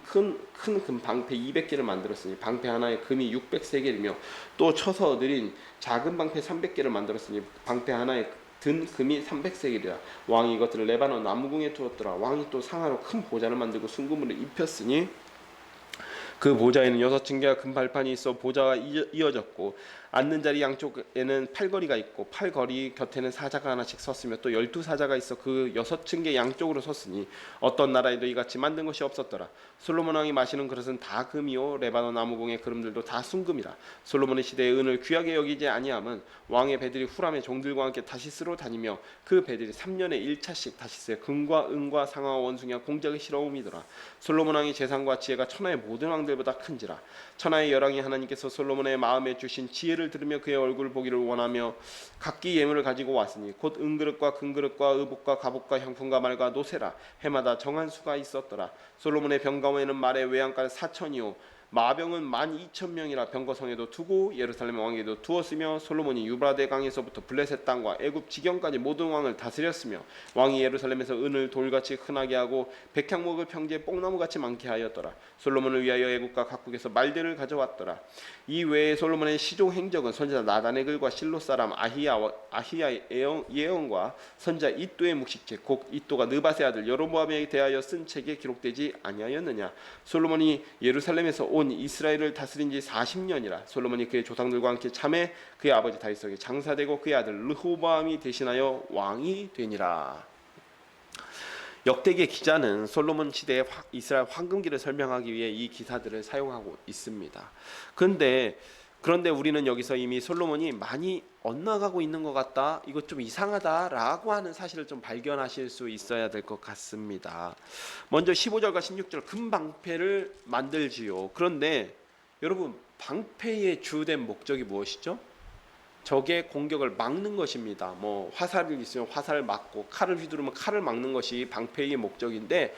Speaker 1: 금방패 200개를 만들었으니 방패 하나에 금이 600세겔이며, 또 쳐서 내린 작은 방패 300개를 만들었으니 방패 하나에 든 금이 300세겔이라. 왕이 이것들을 레바논 나무궁에 두었더라. 왕이 또 상하로 큰 보좌를 만들고 순금으로 입혔으니 그 보좌에는 6층계와 금 발판이 있어 보좌가 이어졌고 앉는 자리 양쪽에는 팔걸이가 있고 팔걸이 곁에는 사자가 하나씩 섰으며 또 12사자가 있어 그 6층계 양쪽으로 섰으니 어떤 나라에도 이같이 만든 것이 없었더라. 솔로몬 왕이 마시는 그릇은 다 금이요 레바논 나무궁의 그릇들도 다 순금이라. 솔로몬의 시대에 은을 귀하게 여기지 아니함은 왕의 배들이 후람의 종들과 함께 다시스로 다니며 그 배들이 3년에 1차씩 다시스에 금과 은과 상아와 원숭이와 공작을 실어옴이더라. 솔로몬 왕의 재산과 지혜가 천하의 모든 왕들보다 큰지라. 천하의 열왕이 하나님께서 솔로몬의 마음에 주신 지혜를 들으며 그의 얼굴을 보기를 원하며 각기 예물을 가지고 왔으니 곧 은그릇과 금그릇과 의복과 갑옷과 향품과 말과 노새라. 해마다 정한 수가 있었더라. 솔로몬의 병가에는 말의 외양간 4천이요 마병은 12,000명이라 병거성에도 두고 예루살렘 왕에도 두었으며 솔로몬이 유브라데 강에서부터 블레셋 땅과 애굽 지경까지 모든 왕을 다스렸으며 왕이 예루살렘에서 은을 돌같이 흔하게 하고 백향목을 평지에 뽕나무같이 많게 하였더라. 솔로몬을 위하여 애굽과 각국에서 말들을 가져왔더라. 이 외에 솔로몬의 시종 행적은 선지자 나단의 글과 실로 사람 아히야의 예언과 선지자 이또의 묵식책 곧 이또가 느밧의 아들 여로보암에 대하여 쓴 책에 기록되지 아니하였느냐. 솔로몬이 예루살렘에서 온 이스라엘을 다스린 지 40년이라. 솔로몬이 그의 조상들과 함께 참에 그의 아버지 다윗에게 장사되고 그의 아들 르호보암이 대신하여 왕이 되니라. 역대기 기자는 솔로몬 시대의 이스라엘 황금기를 설명하기 위해 이 기사들을 사용하고 있습니다. 그런데 우리는 여기서 이미 솔로몬이 많이 엇나가고 있는 것 같다, 이거 좀 이상하다라고 하는 사실을 좀 발견하실 수 있어야 될 것 같습니다. 먼저 15절과 16절 금방패를 만들지요. 그런데 여러분, 방패의 주된 목적이 무엇이죠? 적의 공격을 막는 것입니다. 뭐 화살이 있으면 화살을 막고 칼을 휘두르면 칼을 막는 것이 방패의 목적인데,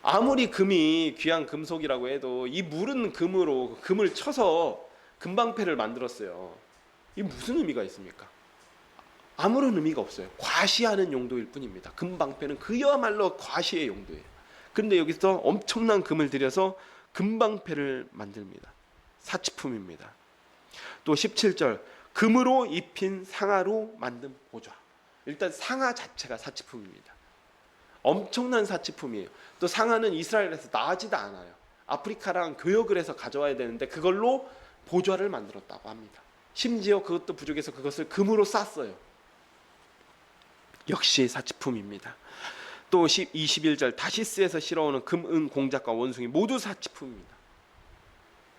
Speaker 1: 아무리 금이 귀한 금속이라고 해도 이 무른 금으로 금을 쳐서 금방패를 만들었어요. 이 무슨 의미가 있습니까? 아무런 의미가 없어요. 과시하는 용도일 뿐입니다. 금방패는 그야말로 과시의 용도예요. 그런데 여기서 엄청난 금을 들여서 금방패를 만듭니다. 사치품입니다. 또 17절, 금으로 입힌 상아로 만든 보좌. 일단 상아 자체가 사치품입니다. 엄청난 사치품이에요. 또 상아는 이스라엘에서 나지도 않아요. 아프리카랑 교역을 해서 가져와야 되는데 그걸로 보좌를 만들었다고 합니다. 심지어 그것도 부족해서 그것을 금으로 쌌어요. 역시 사치품입니다. 또 21절, 다시스에서 실어오는 금, 은, 공작과 원숭이 모두 사치품입니다.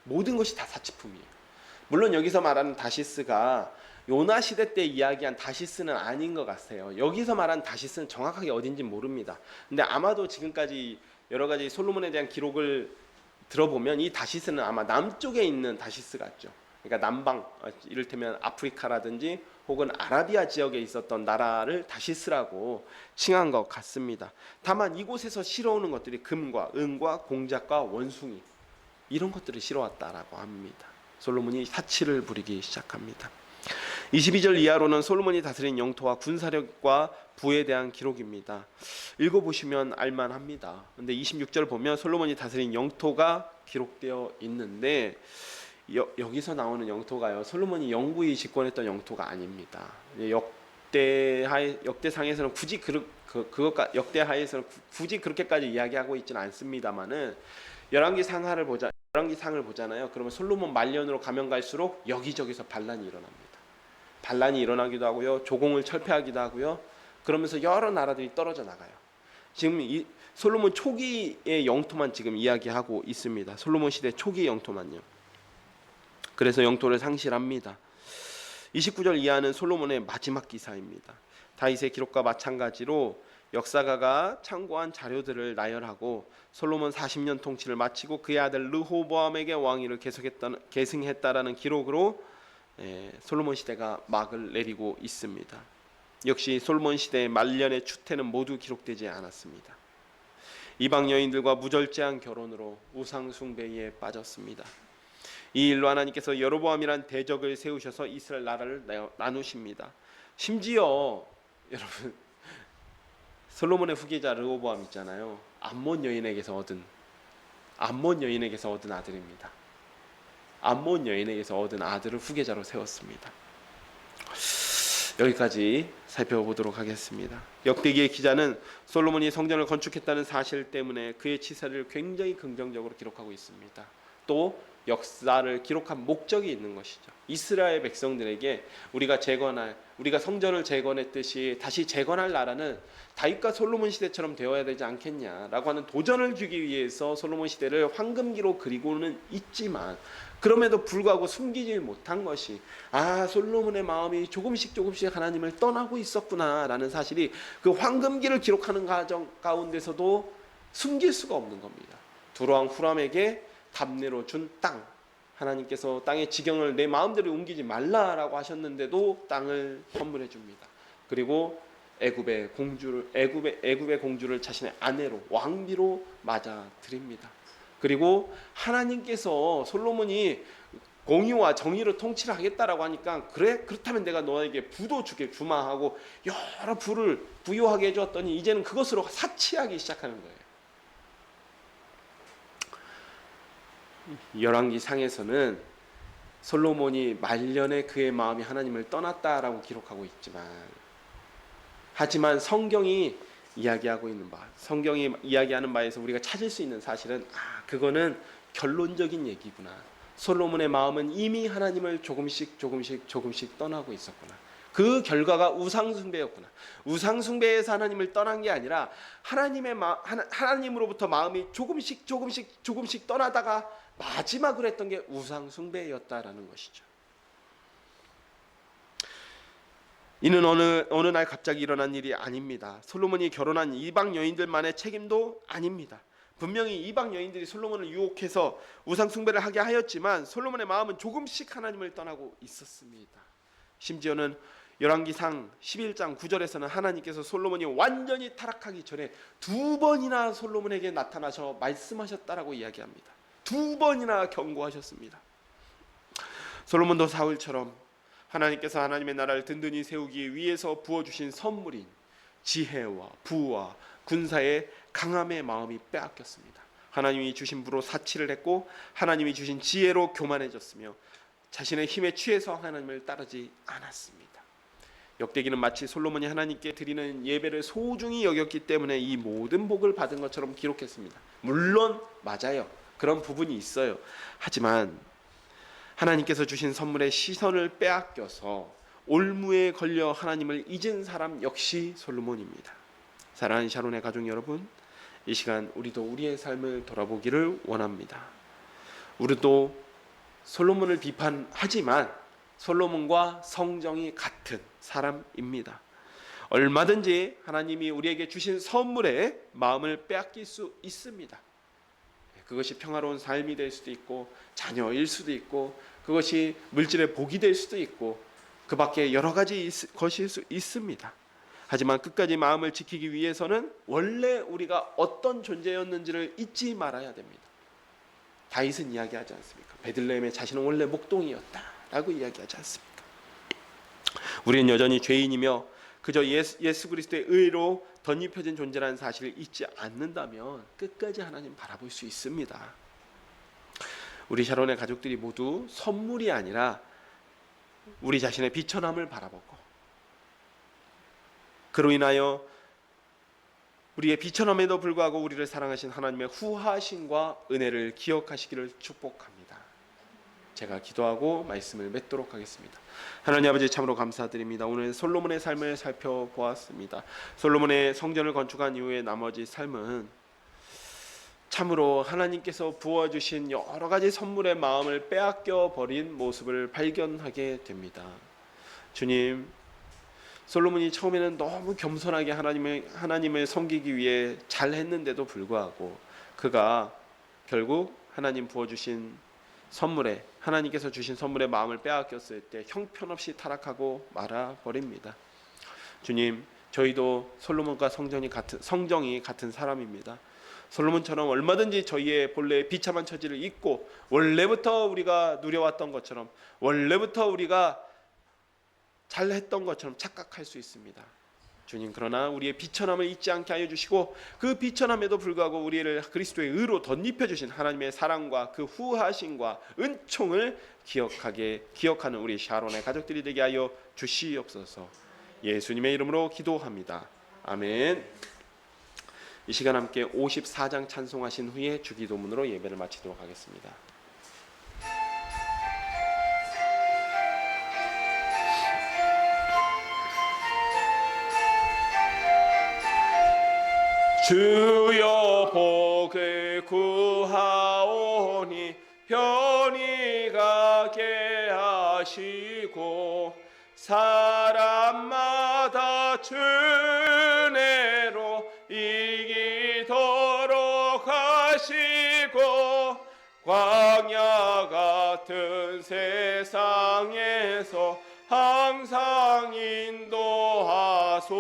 Speaker 1: 모든 것이 다 사치품이에요. 물론 여기서 말하는 다시스가 요나 시대 때 이야기한 다시스는 아닌 것 같아요. 여기서 말하는 다시스는 정확하게 어딘지 모릅니다. 근데 아마도 지금까지 여러 가지 솔로몬에 대한 기록을 들어보면 이 다시스는 아마 남쪽에 있는 다시스 같죠. 그러니까 남방, 이를테면 아프리카라든지 혹은 아라비아 지역에 있었던 나라를 다시스라고 칭한 것 같습니다. 다만 이곳에서 실어오는 것들이 금과 은과 공작과 원숭이, 이런 것들을 실어왔다라고 합니다. 솔로몬이 사치를 부리기 시작합니다. 22절 이하로는 솔로몬이 다스린 영토와 군사력과 부에 대한 기록입니다. 읽어보시면 알만합니다. 근데 26절 보면 솔로몬이 다스린 영토가 기록되어 있는데, 여기서 나오는 영토가요, 솔로몬이 영구히 집권했던 영토가 아닙니다. 역대상에서는 굳이 역대하에서는 굳이 그렇게까지 이야기하고 있지는 않습니다만은, 열왕기상을 보잖아요. 그러면 솔로몬 말년으로 가면 갈수록 여기저기서 반란이 일어납니다. 반란이 일어나기도 하고요, 조공을 철폐하기도 하고요. 그러면서 여러 나라들이 떨어져 나가요. 지금 이 솔로몬 초기의 영토만 지금 이야기하고 있습니다. 솔로몬 시대 초기 영토만요. 그래서 영토를 상실합니다. 29절 이하는 솔로몬의 마지막 기사입니다. 다윗의 기록과 마찬가지로 역사가가 참고한 자료들을 나열하고 솔로몬 40년 통치를 마치고 그의 아들 르호보암에게 왕위를 계승했다라는 기록으로 솔로몬 시대가 막을 내리고 있습니다. 역시 솔로몬 시대의 말년의 추태는 모두 기록되지 않았습니다. 이방 여인들과 무절제한 결혼으로 우상 숭배에 빠졌습니다. 이 일로 하나님께서 여로보암이란 대적을 세우셔서 이스라엘 나라를 나누십니다. 심지어 여러분, 솔로몬의 후계자 르호보암 있잖아요. 암몬 여인에게서 얻은 아들입니다. 암몬 여인에게서 얻은 아들을 후계자로 세웠습니다. 여기까지 살펴보도록 하겠습니다. 역대기의 기자는 솔로몬이 성전을 건축했다는 사실 때문에 그의 치사를 굉장히 긍정적으로 기록하고 있습니다. 또 역사를 기록한 목적이 있는 것이죠. 이스라엘 백성들에게 우리가 성전을 재건했듯이 다시 재건할 나라는 다윗과 솔로몬 시대처럼 되어야 되지 않겠냐라고 하는 도전을 주기 위해서 솔로몬 시대를 황금기로 그리고는 있지만, 그럼에도 불구하고 숨기지 못한 것이 솔로몬의 마음이 조금씩 하나님을 떠나고 있었구나라는 사실이 그 황금기를 기록하는 과정 가운데서도 숨길 수가 없는 겁니다. 두로왕 후람에게 답례로 준 땅, 하나님께서 땅의 지경을 내 마음대로 옮기지 말라라고 하셨는데도 땅을 선물해 줍니다. 그리고 애굽의 공주를 자신의 아내로, 왕비로 맞아 드립니다. 그리고 하나님께서 솔로몬이 공의와 정의로 통치를 하겠다라고 하니까 그렇다면 내가 너에게 부도 주마하고 여러 부를 부여하게 해줬더니 이제는 그것으로 사치하기 시작하는 거예요. 열왕기 상에서는 솔로몬이 말년에 그의 마음이 하나님을 떠났다라고 기록하고 있지만, 하지만 성경이 이야기하는 바에서 우리가 찾을 수 있는 사실은 그거는 결론적인 얘기구나. 솔로몬의 마음은 이미 하나님을 조금씩 떠나고 있었구나. 그 결과가 우상숭배였구나. 우상숭배에서 하나님을 떠난 게 아니라 하나님으로부터 마음이 조금씩 떠나다가 마지막으로 했던 게 우상숭배였다라는 것이죠. 이는 어느 날 갑자기 일어난 일이 아닙니다. 솔로몬이 결혼한 이방 여인들만의 책임도 아닙니다. 분명히 이방 여인들이 솔로몬을 유혹해서 우상숭배를 하게 하였지만 솔로몬의 마음은 조금씩 하나님을 떠나고 있었습니다. 심지어는 열왕기상 11장 9절에서는 하나님께서 솔로몬이 완전히 타락하기 전에 2번이나 솔로몬에게 나타나셔 말씀하셨다라고 이야기합니다. 2번이나 경고하셨습니다. 솔로몬도 사울처럼 하나님께서 하나님의 나라를 든든히 세우기 위해서 부어주신 선물인 지혜와 부와 군사의 강함의 마음이 빼앗겼습니다. 하나님이 주신 부로 사치를 했고 하나님이 주신 지혜로 교만해졌으며 자신의 힘에 취해서 하나님을 따르지 않았습니다. 역대기는 마치 솔로몬이 하나님께 드리는 예배를 소중히 여겼기 때문에 이 모든 복을 받은 것처럼 기록했습니다. 물론 맞아요. 그런 부분이 있어요. 하지만 하나님께서 주신 선물의 시선을 빼앗겨서 올무에 걸려 하나님을 잊은 사람 역시 솔로몬입니다. 사랑하는 샤론의 가족 여러분, 이 시간 우리도 우리의 삶을 돌아보기를 원합니다. 우리도 솔로몬을 비판하지만 솔로몬과 성정이 같은 사람입니다. 얼마든지 하나님이 우리에게 주신 선물에 마음을 빼앗길 수 있습니다. 그것이 평화로운 삶이 될 수도 있고 자녀일 수도 있고 그것이 물질의 복이 될 수도 있고 그 밖에 여러 가지 것일 수 있습니다. 하지만 끝까지 마음을 지키기 위해서는 원래 우리가 어떤 존재였는지를 잊지 말아야 됩니다. 다윗은 이야기하지 않습니까? 베들레헴의 자신은 원래 목동이었다라고 이야기하지 않습니까? 우리는 여전히 죄인이며 그저 예수 그리스도의 의로 덧입혀진 존재라는 사실을 잊지 않는다면 끝까지 하나님 바라볼 수 있습니다. 우리 샤론의 가족들이 모두 선물이 아니라 우리 자신의 비천함을 바라보고 그로 인하여 우리의 비천함에도 불구하고 우리를 사랑하신 하나님의 후하심과 은혜를 기억하시기를 축복합니다. 제가 기도하고 말씀을 맺도록 하겠습니다. 하나님 아버지 참으로 감사드립니다. 오늘 솔로몬의 삶을 살펴보았습니다. 솔로몬의 성전을 건축한 이후의 나머지 삶은 참으로 하나님께서 부어주신 여러 가지 선물의 마음을 빼앗겨 버린 모습을 발견하게 됩니다. 주님, 솔로몬이 처음에는 너무 겸손하게 하나님을 섬기기 위해 잘했는데도 불구하고 그가 결국 하나님 부어주신 선물에 하나님께서 주신 선물의 마음을 빼앗겼을 때 형편없이 타락하고 말아버립니다. 주님, 저희도 솔로몬과 성정이 같은 사람입니다. 솔로몬처럼 얼마든지 저희의 본래의 비참한 처지를 잊고 원래부터 우리가 누려왔던 것처럼 원래부터 우리가 잘했던 것처럼 착각할 수 있습니다. 주님, 그러나 우리의 비천함을 잊지 않게 하여 주시고 그 비천함에도 불구하고 우리를 그리스도의 의로 덧입혀 주신 하나님의 사랑과 그 후하심과 은총을 기억하는 우리 샤론의 가족들이 되게 하여 주시옵소서. 예수님의 이름으로 기도합니다. 아멘. 이 시간 함께 54장 찬송하신 후에 주기도문으로 예배를 마치도록 하겠습니다. 주여 복을 구하오니 편히 가게 하시고 사람마다 주내로 이기도록 하시고 광야 같은 세상에서 항상 인도하소서.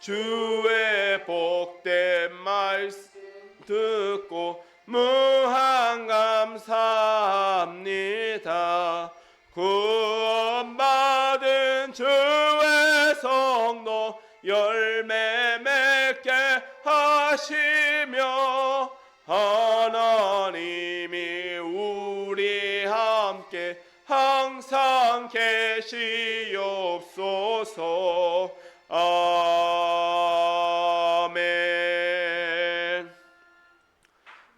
Speaker 1: 주의 복된 말씀 듣고 무한 감사합니다. 구원받은 주의 성도 열매 맺게 하시며 하나님이 우리 함께 항상 계시옵소서. 아멘.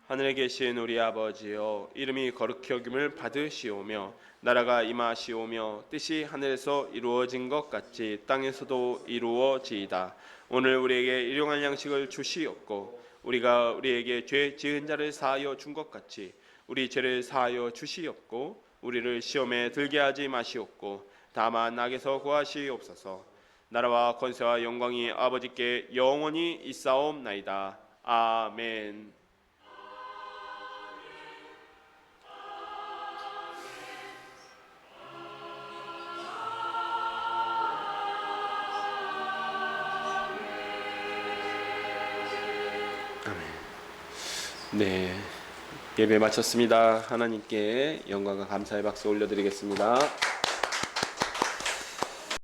Speaker 1: 하늘에 계신 우리 아버지여, 이름이 거룩히 여김을 받으시오며 나라가 임하시오며 뜻이 하늘에서 이루어진 것 같이 땅에서도 이루어지이다. 오늘 우리에게 일용할 양식을 주시옵고 우리가 우리에게 죄 지은 자를 사하여 준 것 같이 우리 죄를 사하여 주시옵고 우리를 시험에 들게 하지 마시옵고 다만 악에서 구하시옵소서. 나라와 권세와 영광이 아버지께 영원히 있사옵나이다. 아멘. 네, 예배 마쳤습니다. 하나님께 영광과 감사의 박수 올려드리겠습니다.